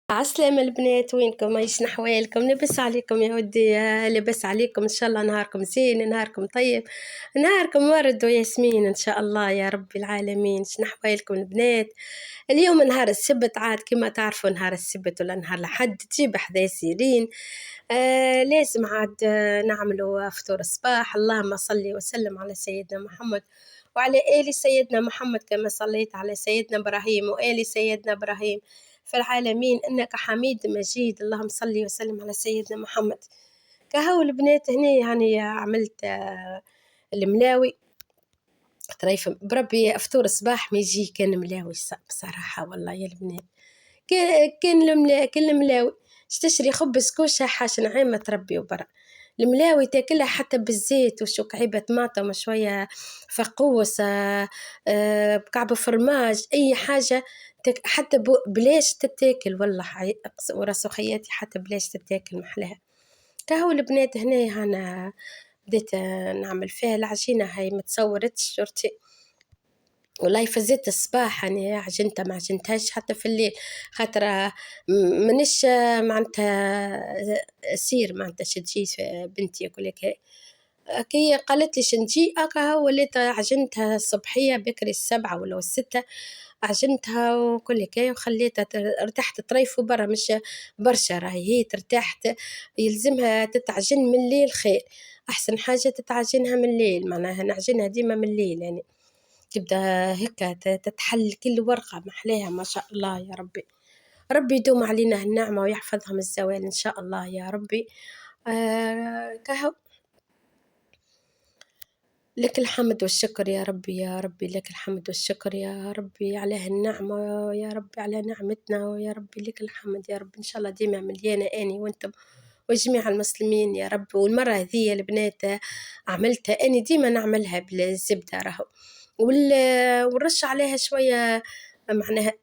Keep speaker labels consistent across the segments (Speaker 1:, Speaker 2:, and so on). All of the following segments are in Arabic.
Speaker 1: عسلامة البنات، وينكم؟ عايشين حوالكم؟ لبس عليكم يا ودي، لبس عليكم ان شاء الله. نهاركم زين، نهاركم طيب، نهاركم ورد وياسمين ان شاء الله يا رب العالمين. شنو حوالكم البنات؟ اليوم نهار السبت، عاد كما تعرفوا نهار السبت ولا نهار الحد تجيب حذا سيرين. لازم عاد نعملوا فطور الصباح. اللهم صل وسلم على سيدنا محمد وعلى آل سيدنا محمد كما صليت على سيدنا إبراهيم وآل سيدنا إبراهيم في العالمين إنك حميد مجيد. اللهم صل وسلم على سيدنا محمد. كهو البنات هنا يعني عملت الملاوي طريف بربي. فطور الصباح ما يجي كان ملاوي بصراحة والله يا البنات. كل الملاوي تشتري خبز كوشة حاش نعيمة ربي وبرا. الملاوي تاكلها حتى بالزيت وشو كعيبة طماطم وشوية فقوس بكعب فرماج أي حاجة حتى بلاش تتاكل والله وراسو خياتي حتى بلاش تتاكل محلاها. كهو البنات هنا أنا بديت نعمل فيها العجينة هاي متصورتش شرتي والله فزيت الصباح يعني عجنتها ما عجنتهاش حتى في الليل خاطر منش معناتها سير معناتها شتجي بنتي يقول لك كي قالت لي شنجي هكا وليت عجنتها الصبحية بكري 7 ولا 6 عجنتها وكل كي وخليتها ارتحت طريف وبرا مش برشا راهي هي ترتاح يلزمها تتعجن من الليل خير أحسن حاجة تتعجنها من الليل معناها نعجنها ديما من الليل يعني تبدأ هكا تتحل كل ورقة محلاها ما شاء الله يا ربي. ربي يدوم علينا النعمة ويحفظها من الزوال إن شاء الله يا ربي. كهو لك الحمد والشكر يا ربي يا ربي، لك الحمد والشكر يا ربي على هالنعمة يا ربي، على نعمتنا ويا ربي لك الحمد يا ربي. إن شاء الله ديما مليانة أني وأنتم وجميع المسلمين يا رب. والمرة هذه البنات عملتها أني ديما نعملها بالزبدة راهو ونرش عليها شوية معناها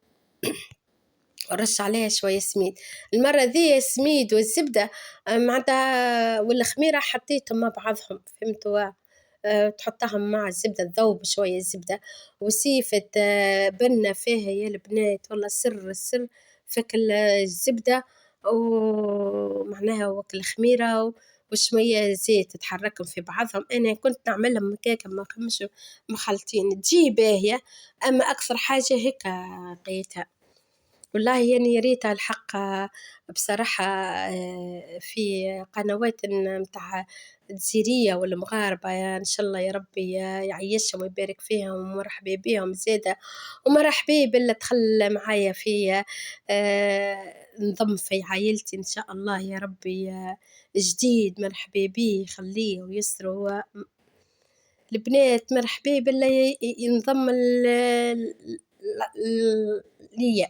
Speaker 1: رش عليها شوية سميد. المرة ذي سميد والزبدة معناتها والخميرة حطيتهم مع بعضهم فهمتوا. تحطهم مع الزبدة تذوب شوية الزبدة وسيفة بنة فيها يا البنات والله سر السر فك الزبدة ومعناها وك الخميرة وشوية زيت تتحركهم في بعضهم. أنا كنت نعملهم هكاك ما كمش مخلطين تجي باهية أما أكثر حاجة هيك لقيتها والله يعني يا ريت الحق بصراحة في قنوات متاع الجزيرية والمغاربة إن شاء الله يا ربي يعيشهم ويبارك فيهم ومرحبا بيهم زيادة ومرحبا بالله دخل معايا في نضم في عائلتي إن شاء الله يا ربي جديد مرحبا بيه يخليه ويسره البنات مرحبا بالله ينضم ليا.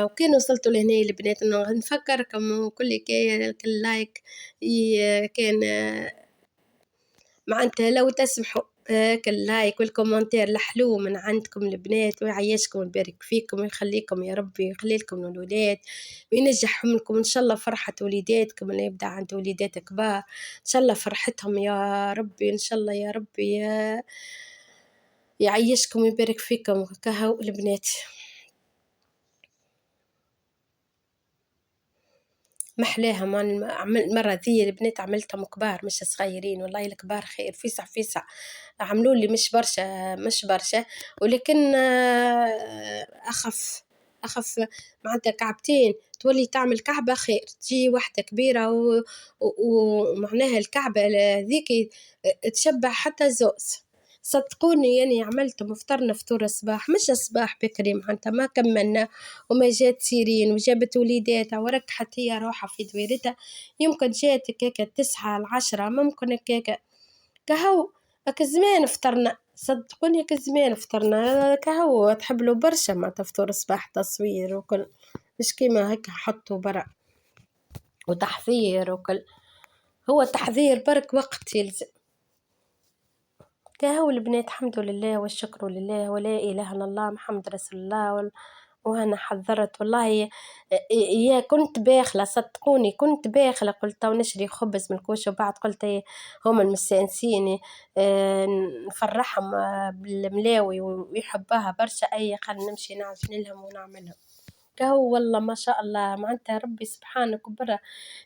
Speaker 1: وكان وصلتوا لهنا البنات إنه نفكركم وكل كل لايك كان معناتها لو تسمحوا كل لايك والكومنتير الحلو من عندكم البنات ويعيشكم ويبارك فيكم ويخليكم يا ربي ويخلي لكم الولاد وينجحهم لكم إن شاء الله فرحة وليداتكم اللي يبدأ عند وليدات كبار إن شاء الله فرحتهم يا ربي إن شاء الله يا ربي يعيشكم ويبارك فيكم كهو البنات. محلاها المرة ذي البنات عملتهم كبار مش صغيرين والله الكبار خير فيسع فيسع عملوا لي مش برشا ولكن أخف معناتها كعبتين تولي تعمل كعبة خير تجي واحدة كبيرة ومعناها الكعبة ذيك تشبع حتى زوز. صدقوني يعني عملت مفطرنا فطور الصباح مش الصباح بكري معناتها ما كملنا وما جات سيرين وجابت وليداتها وركحت هي روحها في دويرتها يمكن جات هكاكا 9 10 ممكن هكاكا كهو هكا زمان فطرنا. صدقوني هكا زمان فطرنا كهو تحب له برشا معناتها فطور الصباح تصوير وكل مش كيما هكا حطوا برا وتحضير وكل هو تحضير برك وقت يلزم. كهو البنات الحمد لله والشكر لله ولا إله إلا الله محمد رسول الله وأنا حضّرت والله يا كنت باخلة صدقوني كنت باخلة، قُلت تو نشري خبز من الكوشة وبعد قُلت هُم المستأنسين نفرّحهم بالملاوي ويحبوها برشا، خلّينا نمشي نعجن لهم ونعملهم. كهو والله ما شاء الله معناتها ربي سبحانك وبرا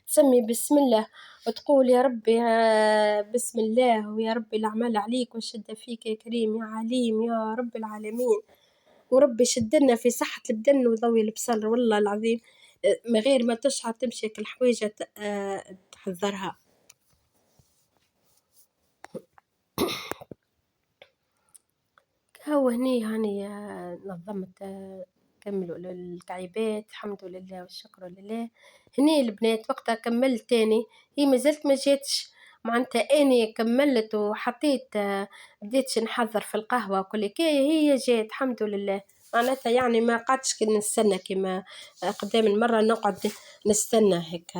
Speaker 1: تسمي بسم الله وتقول يا ربي بسم الله ويا ربي الأعمال عليك ونشد فيك يا كريم يا عليم يا رب العالمين، وربي يشدلنا في صحة البدن وضوي البصر والله العظيم. من غير ما تشعر تمشي هاك الحوايج تحضرها. هو هني هاني نظمت كملوا التعيبات الحمد لله والشكر لله. هني البنات وقتها كملت تاني، هي ما زلت ما جاتش، معناتها اني كملت وحطيت بديتش نحضر في القهوة وكل كي هي جات الحمد لله. معناتها يعني ما قعدتش كي نستنى كيما قدام المرة نقعد نستنى هيك.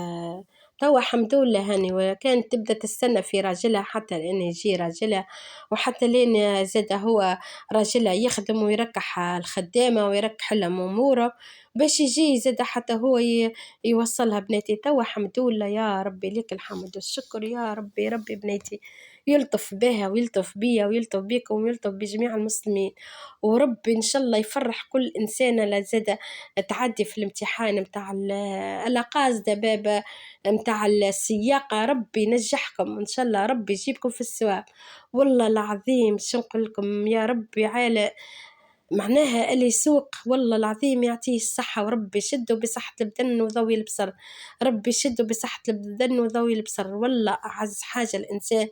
Speaker 1: توا الحمد لله هاني وكانت تبدا تستنى في راجلها حتى لين يجي راجلها، وحتى لين زاد هو راجلها يخدم ويركح الخدامة ويركح لهم أموره باش يجي زاد حتى هو يوصلها بناتي. توا حمد لله يا ربي لك الحمد والشكر يا ربي، ربي بناتي يلطف بها ويلطف بيا ويلطف بيكم ويلطف بجميع المسلمين، وربي إن شاء الله يفرح كل إنسانة لا زادة تعدي في الامتحان متاع القاصدة بابا متاع السياقة، ربي ينجحكم إن شاء الله، ربي يجيبكم في السواب. والله العظيم شو نقول لكم يا ربي معناها اللي يسوق والله العظيم يعطيه الصحة، وربي يشده بصحة البدن وضوي البصر، ربي يشده بصحة البدن وضوي البصر. والله أعز حاجة الإنسان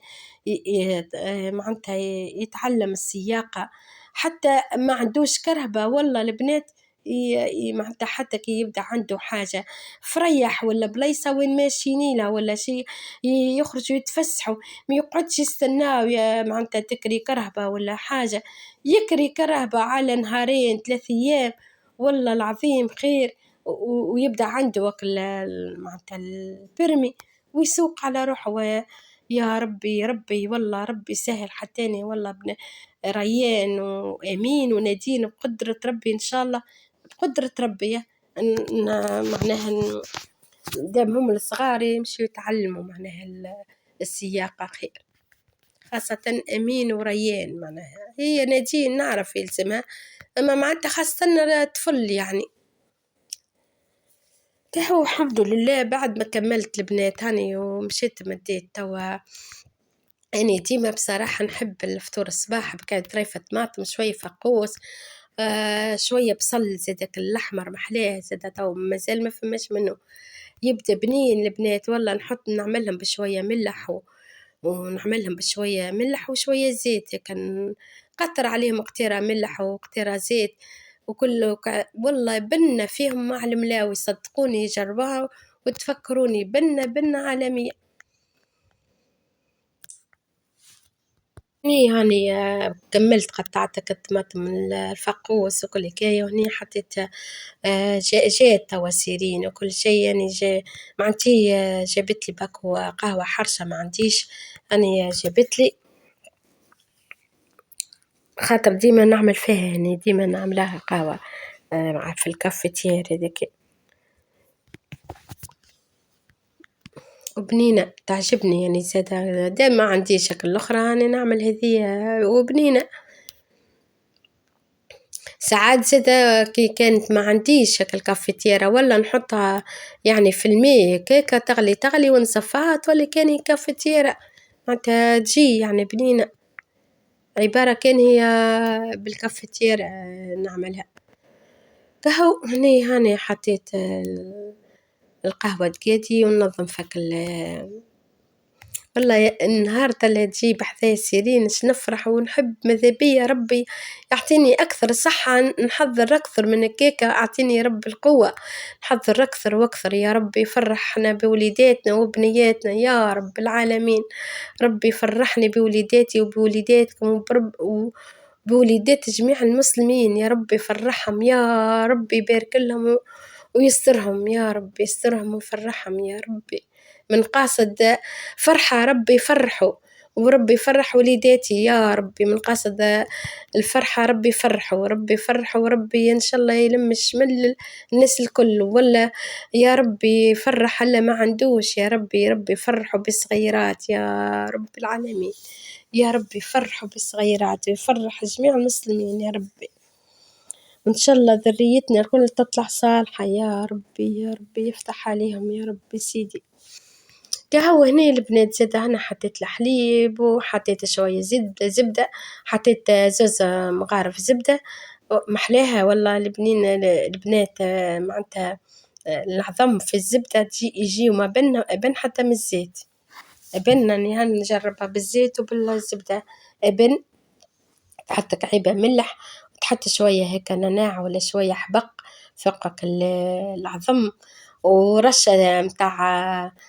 Speaker 1: معناتها يتعلم السياقة حتى ما عندوش كرهبة. والله البنات معناتها حتى كي يبدأ عنده حاجة فريح ولا بليصة وين ماشيين لها ولا شيء يخرجوا يتفسحوا، ما يقعدش يستناو يا معناتها تكري كرهبة ولا حاجة، يكري كرهبة على نهارين 3 أيام والله العظيم خير. ويبدأ عنده وك معناتها البرمي ويسوق على روحه يا ربي ربي والله ربي سهل حتاني والله ريان وأمين ونادين بقدرة ربي إن شاء الله، بقدرة ربي معناها دام هم الصغار يمشوا يتعلموا معناها السياقة خير، خاصة أمين وريان معناها هي نادين نعرف يلزمها، أما معناتها خاصة الطفل يعني. هو الحمد لله بعد ما كملت البنات هاني ومشيت مديت توا أنا ديما بصراحة نحب الفطور الصباح بكاية طريفة طماطم شوية فقوس شوية بصل زادك الأحمر محلاه زادا تو مازال ما فماش منه، يبدا بنين البنات والله نعملهم بشوية ملح ونعملهم بشوية ملح وشوية زيت هيك نقطر عليهم قطيرة ملح وقطيرة زيت وكله والله بنة فيهم مع الملاوي صدقوني جربوها وتفكروني بنة عالمية. هني هاني كملت قطعت الطماطم الفقوس وكل هكايا وهني حطيت جات توا سيرين وكل شي يعني معنتي جابت لي باكو قهوة حرشة ما عنديش، أنا جابت لي خاطر ديما نعمل فيها يعني ديما نعملها قهوة في الكافيتير هذيك وبنينة تعجبني يعني زادا دام ما عنديش شكل الأخرى أنا نعمل هذيا وبنينة. ساعات زادا كي كانت ما عنديش هاك الكافيتيرا ولا نحطها يعني في الماء هكاكا تغلي ونصفّيها تولي كاني كافيتيرا معناتها تجي يعني بنينة، عبارة كان هي بالكافيتيرا نعملها. كهو هني هاني حطيت القهوة دقيتي وننظم فك والله النهار اللي تجيب حذايا سيرين نفرح ونحب ماذا بيا ربي يعطيني أكثر صحة نحضر أكثر من هكاكا، أعطيني رب القوة نحضر أكثر وأكثر يا ربي يفرحنا بوليداتنا وبنياتنا يا رب العالمين، ربي يفرحني بوليداتي وبوليداتكم وبوليدات جميع المسلمين يا ربي يفرحهم يا ربي يبارك لهم ويسترهم يا ربي يسترهم ويفرحهم يا ربي من قاصد فرحة ربي يفرحوا وربي يفرح وليداتي يا ربي، من قصد الفرحة ربي يفرحه، ربي يفرحه، وربي إن شاء الله يلم شمل الناس الكل، ولا يا ربي يفرح اللي ما عندوش، يا ربي ربي يفرحه بالصغيرات يا رب العالمين، يا ربي يفرحه بالصغيرات ويفرح جميع المسلمين يا ربي، وإن شاء الله ذريتنا الكل تطلع صالحة يا ربي، يا ربي يفتح عليهم يا ربي سيدي. قهوة هني البنات زادة أنا حطيت الحليب وحطيت شوية زبدة، حطيت زوز مغارف زبدة، محلاها والله البنات معناتها العظم في الزبدة يجي وما بين حتى من الزيت، بن راني نجربها بالزيت وبالزبدة، بن تحط كعيبة ملح وتحط شوية هيك نعناع ولا شوية حبق فوقك العظم، ورشة متاع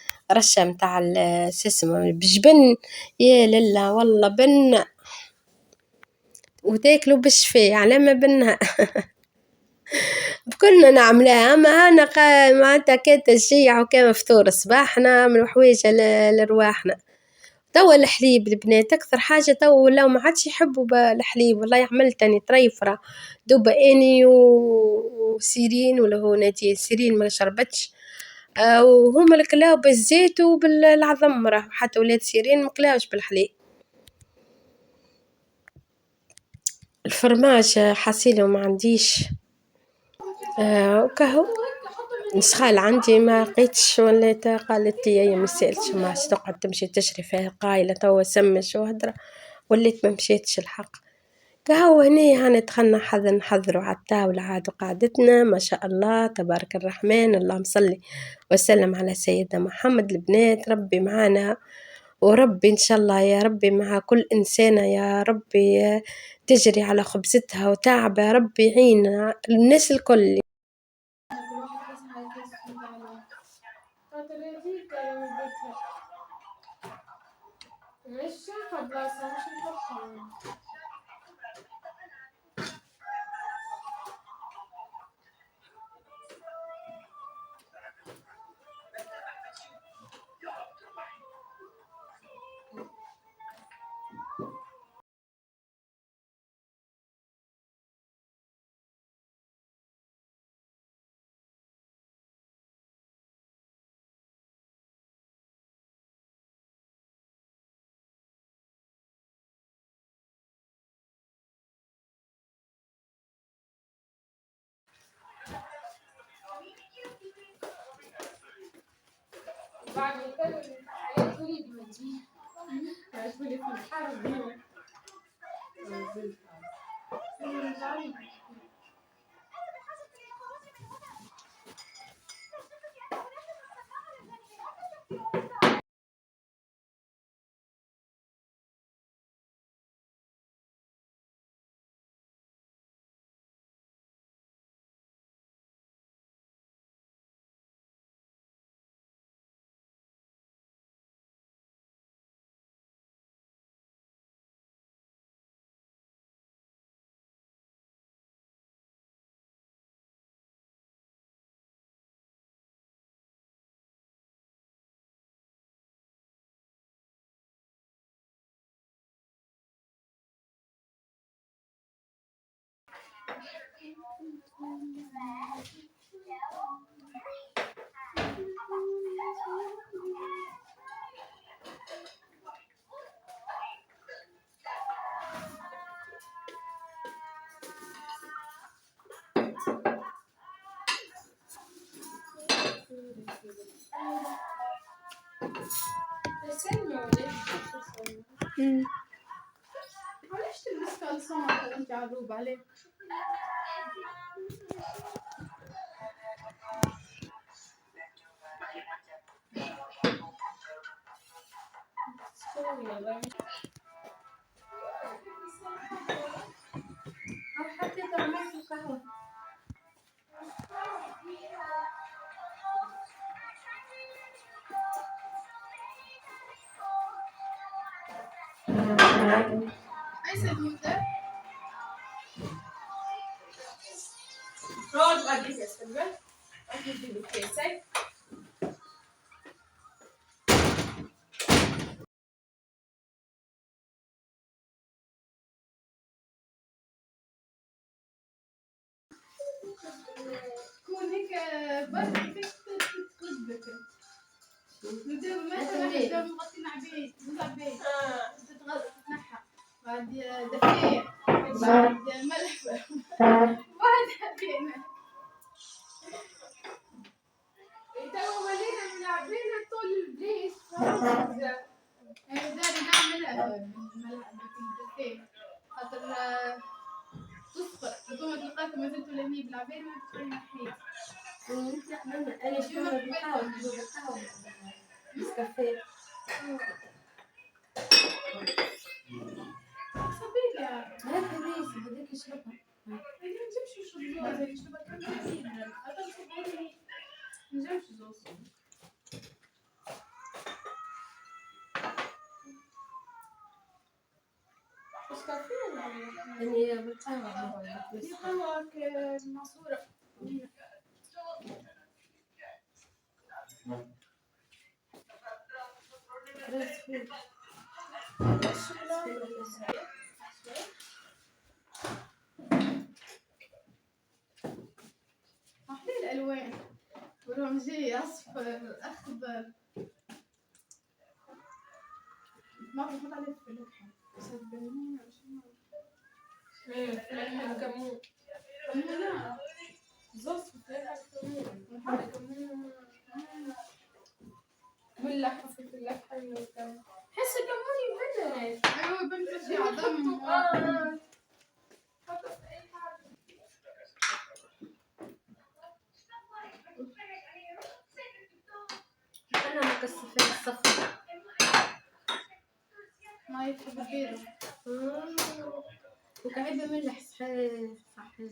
Speaker 1: شو اسمه بجبن، يا لله والله بن وتاكلوا بالشفاء على ما بنها كنا نعملها، أما أنا معناتها كان تشجيع وكان فطور صباح نعملوا حوايج لرواحنا. توا الحليب البنات أكثر حاجة توا ولاو ما عادش يحبوا الحليب، والله عملت أني طريفرة دوبا أني وسيرين ولا هو نادية سيرين ما شربتش، وهم اللي كلاو بالزيت وبالعظم، راه حتى ولاد سيرين ما كلاوش بالحليب. الفرماج حاسيله ما عنديش، وكهو نسخال عندي ما لقيتش، ولات قالت لي هي ما سالتش ما تقعد تمشي تشري فيها قايلة توا سمش وهدرة، وليت ما مشيتش الحق. كهو هني هاني دخلنا نحضروا على الطاولة عاد قعدتنا ما شاء الله تبارك الرحمن، اللهم صل وسلم على سيدنا محمد. البنات ربي معانا، وربي إن شاء الله يا ربي مع كل إنسانة يا ربي تجري على خبزتها وتعبة، ربي يعين الناس الكل.
Speaker 2: تكون هيك برد كيفاش تخربك. نديرو مثلا نبداو مغطين عباية تتنحى بعد دفاية بعد ملح بعد حبينا توا ولينا من عبينا طول البليش داري نعملها بالدفاية خاطر تصفر ثم تلقاك ما زلتوا لهني بالعباية ما تدخلي نحيت.
Speaker 1: أنا شو بالقهوة نسكافيه
Speaker 2: صبيلة
Speaker 1: هذيك يشربها
Speaker 2: نجمش نشرب زوز نشربها كم هذا صبيلي نجمش زوز
Speaker 1: يعني بالقهوة
Speaker 2: في قهوة معصورة أحلى الألوان ورمزي أصفر أخضر ما بحط عليه فلفل صدقني عشان
Speaker 3: فلفل كمون
Speaker 2: لا
Speaker 3: زوز فلفل كمون نحط كمون ملح وفلفل الحلو وكمون حس الكمون يبنى
Speaker 2: أيوة بنت شي عظم
Speaker 3: حطه في أي حاجة
Speaker 1: أنا مكسفة الصفر
Speaker 2: ما يحب البيضة
Speaker 1: وكعبة ملح صحيح صحيح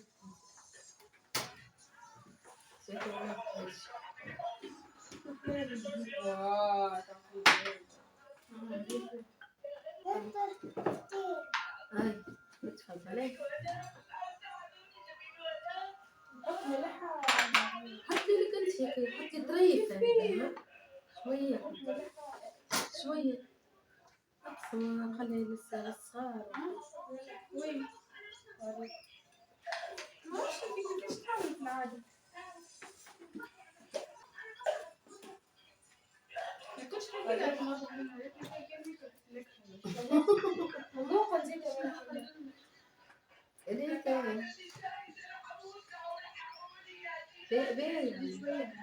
Speaker 1: هاي تفضلي
Speaker 3: نحط ملحة
Speaker 1: حطي لك انت هيك حطي ظريفة شوية شوية أقصى ما نخلي لسه الصغار
Speaker 2: وين ما أعرفش كيفاش تعمل في العادة ما كنتش حكيت لك مرة منها لكن حكيت لك
Speaker 3: وموقع زي
Speaker 1: ليه باين
Speaker 2: شوية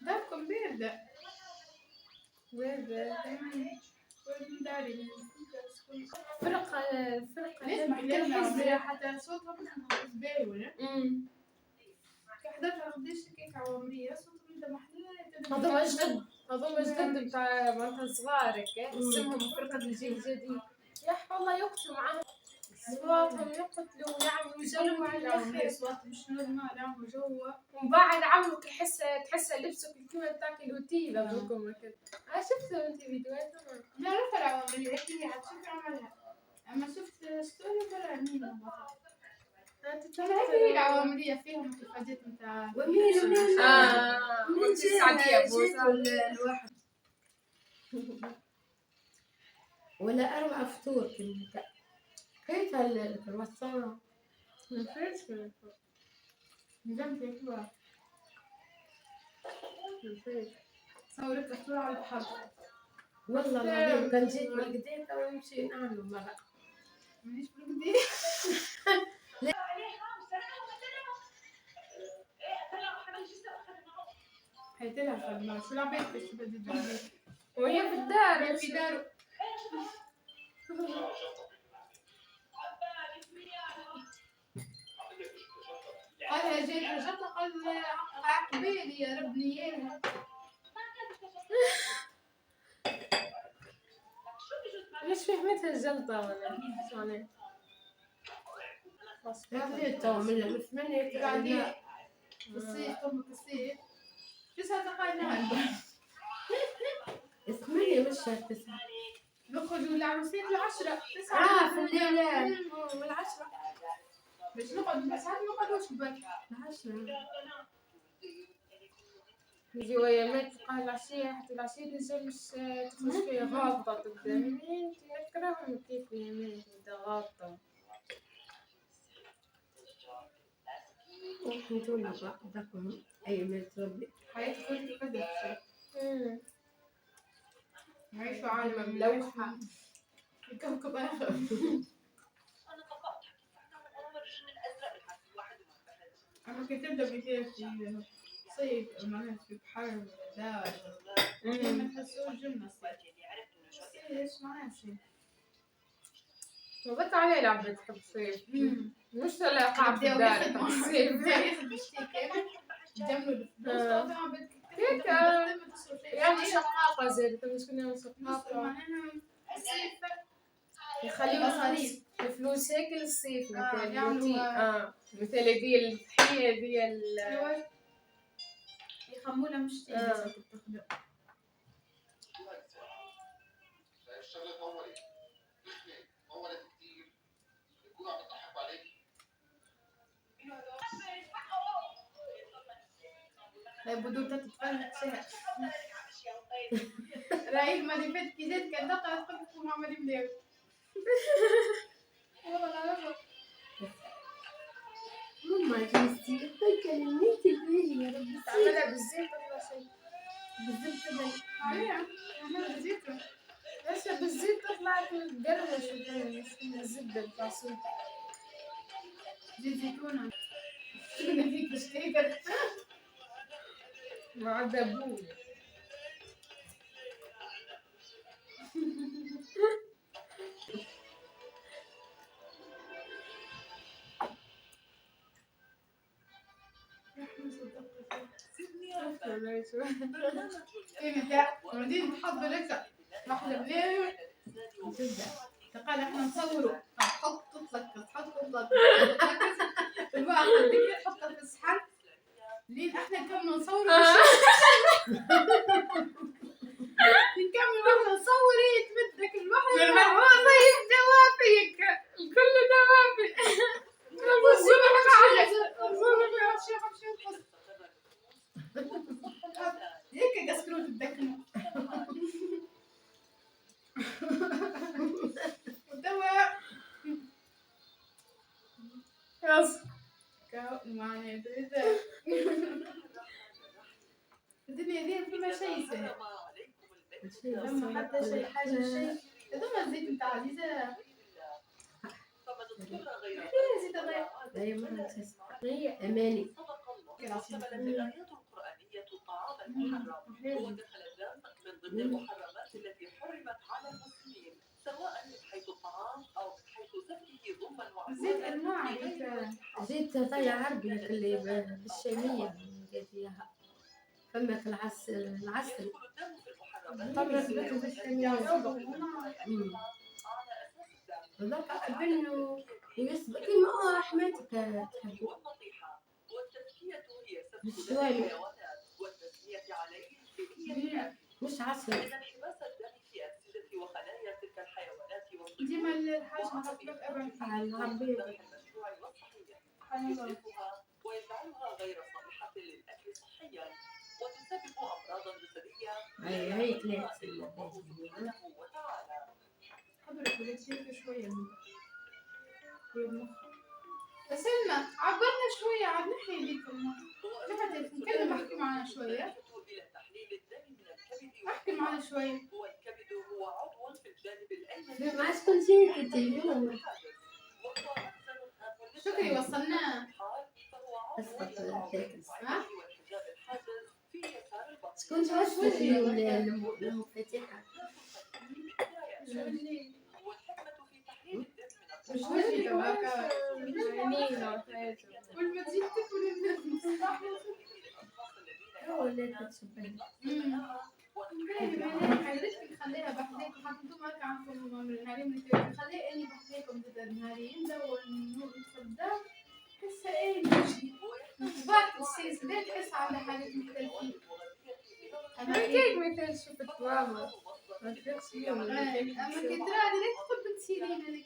Speaker 2: داركم باردة
Speaker 3: باردة
Speaker 2: وين داري
Speaker 3: فرقة
Speaker 2: ليش محلها حتى صوتها بس باهي ولا؟ حضرتها قديش كيك عوامرية صوتهم انت محلها
Speaker 3: هذول جدد بتاع مالها صغار هيك اسمهم فرقة الجيل الجديد يح والله يقتلوا معاهم أصواتهم يقتلوا ويعملوا جو على الآخر
Speaker 2: أصوات مش نورمال عملوا جوا
Speaker 3: ومن بعد عملوا تحس لبسوا كلمة بتاعك الوتيل أبوكم وكذا شفتوا أنت فيديوهاتهم؟
Speaker 2: نعرفها العوامرية هي هتشوفي عملها أما شفت ستوري برا مين أنا هي العوامرية فيها متفاجئ نتاع
Speaker 1: ومين
Speaker 3: من السعودية
Speaker 1: الواحد ولا أروع فطور كيف الكرواسون
Speaker 2: نجمت ياكلوها صورت فطور على البحر
Speaker 1: والله العظيم كان جيت بالقديم تو نمشي نعمل مرة
Speaker 2: مانيش بالقديم حيتلها فالما شو العبيد باش تبدل بالبيت
Speaker 3: وهي في الدار
Speaker 2: هي في دارو قالها جيت رجعت قال عقبالي يا رب نيالها
Speaker 3: مش فاهمة سميتها الجلطة ولا شو عليه؟
Speaker 1: هذه تو من 8
Speaker 2: قاعدين بالصيف طبق الصيف 9 دقائق نهار
Speaker 1: 8 مش 9.
Speaker 2: نخرجوا نلعبوا صيف 10 9
Speaker 1: في الليل والعشرة
Speaker 2: باش نقعد بس ساعات ما نقعدوش برك
Speaker 1: 10.
Speaker 3: يجي ويامات تلقاه العشية حتى العشية ديجا مش تخرج فيها غابطة تبدا نكرههم كيف يامات تبدا غابطة.
Speaker 1: وحنتونا بعضكم أي ما تربي.
Speaker 2: حياة كل كذا شيء نعيشوا عالم ملوحة في كوكب آخر أما كنت تبدأ بكيف في صيف معناها في بحر دار ما تحسوش جنة الصيف ايش معناها صيف
Speaker 3: وبت عليه لعبة تحب صيف مش لا قاعد في الدار تحب صيف
Speaker 2: ياخذ بشتي كامل جملوا الفلوس طبعا بدك
Speaker 3: هيك يعني شقاقة زادت مش كنا شقاقة
Speaker 2: معناها الصيف
Speaker 3: يخلي
Speaker 2: مصاريف
Speaker 3: الفلوس هيك للصيف مثل
Speaker 2: يعملوا
Speaker 3: مثل دي الضحية دي
Speaker 2: يخمولها مش تاخذ بدو تتفرج شهر رايح ما دفت كذا كان دقة تقف مع مريم دير والله لا
Speaker 1: ماما جنسي كلمني تبيني يا ربي
Speaker 3: تعملها بالزيت ولا شيء
Speaker 1: بالزبدة
Speaker 2: عليها عملها زيتون
Speaker 3: هسه بالزيت تطلع تقرمش الزبدة بتاع الصوت
Speaker 2: زيت زيتونة شنو فيك اشتيكر
Speaker 3: مع دبوب
Speaker 2: ودين نحضر لك واحدة بليل قال احنا نصوروا تحط تطلق تحط تطلق الواحد ديك تحطها في الصحن لين احنا نكمل نصوروا نكمل واحنا نصور هي تمدك الواحد
Speaker 3: المحفوظة يبدا وافيك الكل دوافي
Speaker 2: هيك قسكروت الدكنة والدواء
Speaker 3: يس
Speaker 2: معنا الدنيا دي فيها شيء سهل لما حتى شيء حاجة شيء هذا الزيت بتاع عزيزة زيت غير
Speaker 1: هي مرة هي أماني
Speaker 4: الآيات القرآنية الطعام المحرم ودخل الدم من ضمن المحرمات التي حرمت على المسلمين سواء من حيث الطعام أو من حيث سفكه ظلما
Speaker 2: زيت أنواع
Speaker 1: زيت طيب عربي اللي بالشامية قالتيها فمك العسل
Speaker 4: يدخل الدم في المحرمات
Speaker 1: طبعا مثل بالشامية ذاك بنو يسبق كيما حماتك تحبه
Speaker 4: والنطيحة والتزكية هي سفك دم
Speaker 1: بالشوالي
Speaker 4: الحيوانات والتسمية عليه بنية
Speaker 1: مش عسل
Speaker 4: إن انحباس الدم في أسئلة وخلايا تلك الحيوانات
Speaker 2: ديما الحاجة نحطلك أبعد
Speaker 1: العربية
Speaker 4: المشروع والصحي يسلفها ويجعلها غير صالحة للأكل صحيا وتسبب أمراضا جسدية
Speaker 1: هي ثلاث
Speaker 4: الله سبحانه وتعالى.
Speaker 2: حضرتك بدك شوية سلمى عبرنا شوية عن نحي ديك نتكلم احكي معنا شوية احكي معنا شوية
Speaker 4: والكبد هو عضو في الجانب الأيمن
Speaker 1: ما عادش كل شيء كنت اليوم
Speaker 2: شكري وصلناه
Speaker 1: أسقط الفاكس
Speaker 2: ها؟
Speaker 1: شكون وصل المفاتيح
Speaker 2: مش وجهي دواك
Speaker 3: عينينا
Speaker 2: والما تزيد تاكل الصباح
Speaker 1: هو اللي تتشبه
Speaker 2: حضرتك نخليها بحديك عندهم هكا عندكم نهارين خليه اني بحكيكم زاد نهارين لو النور قدام تحسها ايه نجي صباح السيس ليه تحس على حاجات مختلفين
Speaker 3: ما كيك مثل شفت ماما ما تفكش يوم
Speaker 2: اما كدراني ليه تقول بنت سيرين هذيك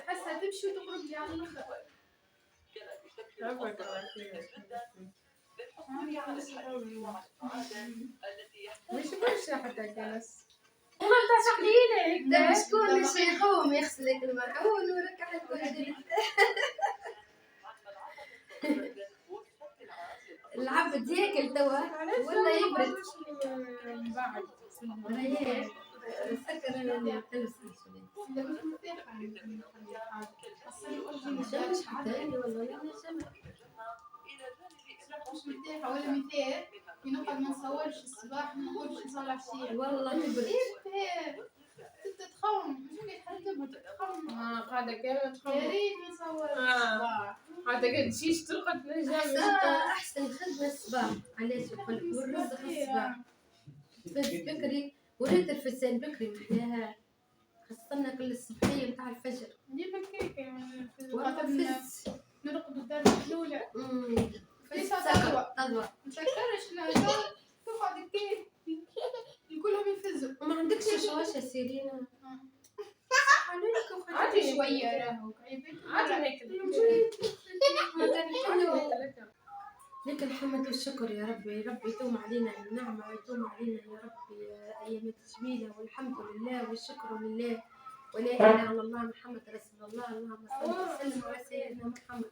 Speaker 2: تحسها تمشي وتقرب لي على الاخر
Speaker 3: عبرك على خير مش برشا حتى جلس ما تحكيلي
Speaker 1: ده شكون اللي يقوم يغسلك المعون وركح الكل العبد ياكل توا ولا يبرد
Speaker 3: من بعد
Speaker 1: ريان سكر التلفزيون
Speaker 2: لا مش مرتاحة نخلي حاجة
Speaker 1: مش حتى والله لا جمع
Speaker 2: مش مرتاحة ولا مثال نقعد ما نصورش الصباح ما نقولش نصلح شيء
Speaker 1: والله تبرد
Speaker 2: تتخون شوفي حتى تتخون
Speaker 3: هذا كان
Speaker 2: يا ريت نصور الصباح
Speaker 3: هذا كان شيش تلقى تنجم
Speaker 1: احسن خدمه الصباح علاش يقول والرزق الصباح تفز بكري وريت الفسان بكري محلاها خاصة كل الصبحية متاع الفجر
Speaker 2: ديما كيكة
Speaker 1: والله فز
Speaker 2: نرقدوا الدرجة الأولى
Speaker 1: فز
Speaker 2: تضوى
Speaker 1: تضوى
Speaker 2: متذكرش الهجوم تقعد كيف كلهم يفزوا
Speaker 1: ما عندكش شواش يا سيرينا
Speaker 2: عادي شوية راهو
Speaker 3: عادي
Speaker 1: لك الحمد والشكر يا ربي ربي يدوم علينا النعمة ويدوم علينا يا ربي أيام الجميلة والحمد لله والشكر لله ولا إله إلا الله محمد رسول الله اللهم صل وسلم على سيدنا محمد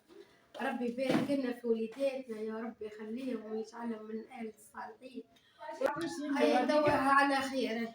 Speaker 1: ربي يبارك لنا في وليداتنا يا رب يخليهم ويجعلهم من آل الصالحين. هيا دوها على خير.